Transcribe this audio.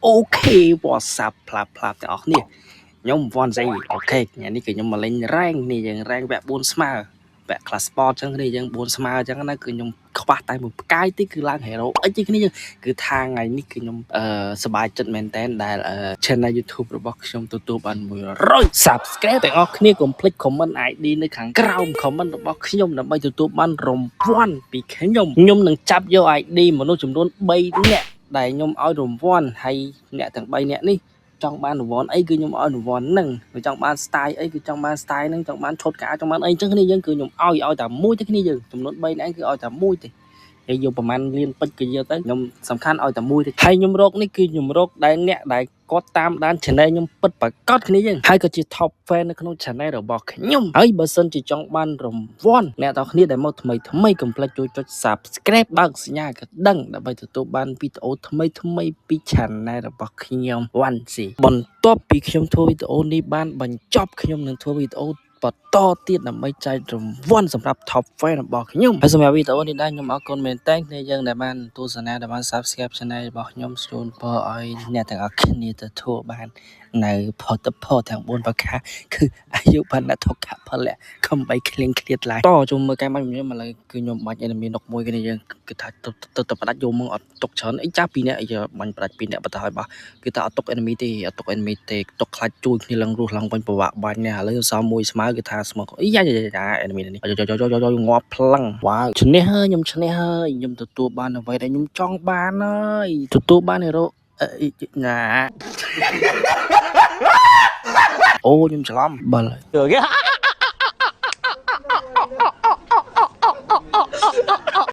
Ok WhatsApp ផ្លាប់ទាំងអស់គ្នាខ្ញុំវ៉ាន់ស្អីអូខេថ្ងៃនេះគឺខ្ញុំមកលេងរ៉េងនេះយើងរ៉េងវគ្គ4ស្មើវគ្គ Class Sport ចឹងគ្នាយើង4ស្មើចឹងណាគឺខ្ញុំខ្វះតែមួយផ្កាយទីគឺឡើង Hero អីទីគ្នាយើងគឺថាថ្ងៃនេះគឺខ្ញុំសប្បាយចិត្តមែនតើដែល Channel YouTube របស់ខ្ញុំទទួលបាន100 Subscribe ទាំងអស់គ្នាកុំភ្លេច comment ID នៅខាងក្រោម comment របស់ខ្ញុំដើម្បីទទួលបានរង្វាន់ពីខ្ញុំនឹងចាប់យក ID មនុស្សចំនួន3នាក់ដែលខ្ញុំឲ្យរង្វាន់ហើយអ្នកទាំង3នាក់នេះចង់បានរង្វាន់អីគឺខ្ញុំឲ្យរង្វាន់ហ្នឹងឬចង់បាន style អីគឺចង់បាន style ហ្នឹងចង់បានឈុតកាចង់បានអីចឹងគ្នាយើងគឺខ្ញុំឲ្យតែមួយទេគ្នាយើងចំនួន3នាក់គឺឲ្យតែមួយទេហើយយកប្រហែលលានពេជ្រគឺយកទៅខ្ញុំសំខាន់ឲ្យតែមួយទេហើយខ្ញុំរកនេះគឺខ្ញុំរកដែលអ្នកដែលគាត់តាមដាន channel ខ្ញុំពិតប្រាកដគ្នាយើងហើយក៏ជា top fan នៅក្នុង channel របស់ខ្ញុំហើយបើសិនជាចង់បានរង្វាន់អ្នកទាំងគ្នាដែលមកថ្មីកុំភ្លេចជួយចុច subscribe បើកសញ្ញាកណ្ដឹងដើម្បីទទួលបានវីដេអូថ្មីពី channel របស់ខ្ញុំវ៉ាន់ស៊ីបន្ទាប់ពីខ្ញុំធ្វើវីដេអូនេះបានបញ្ចប់ខ្ញុំនឹងធ្វើវីដេអូបន្តទៀតដើម្បីចែករង្វាន់សម្រាប់ top fan របស់ខ្ញុំហើយសម្រាប់វីដេអូនេះដែរខ្ញុំអរគុណមែនតើអ្នកយើងដែលបានទស្សនាដែលបាន subscribe channel របស់ខ្ញុំជូនពរឲ្យអ្នកទាំងអស់គ្នាទទួលបាននៅផលិតផលទាំង4ប្រការគឺអាយុបណ្ណទុក្ខផលៈកុំបីឃ្លៀងឃ្លាតឡើយតជុំមើលកែបាច់ខ្ញុំឥឡូវគឺខ្ញុំបាច់ enemy នុកមួយគ្នាយើងគឺថាទៅផ្ដាច់យកមកអត់ទុកច្រើនអីចាស់2នាក់អីបាញ់ផ្ដាច់2នាក់បន្តឲ្យបោះគឺថាអត់ទុក enemy ទេអត់ទុក enemy ទេទុកខ្លាច់ជួយគ្នាឡើងរស់ឡើងវិញប្រវាក់បាញ់នេះឥឡូវសល់មួយស្មើគឺថាស្មើអីយ៉ា enemy នេះងាប់ផ្លឹងវ៉ាវឈ្នះហើយខ្ញុំឈ្នះហើយខ្ញុំទទួលបានអ្វីដែលខ្ញុំចង់បានហើយទទួលបាន hero ណាអូខ្ញុំច្រឡំបើ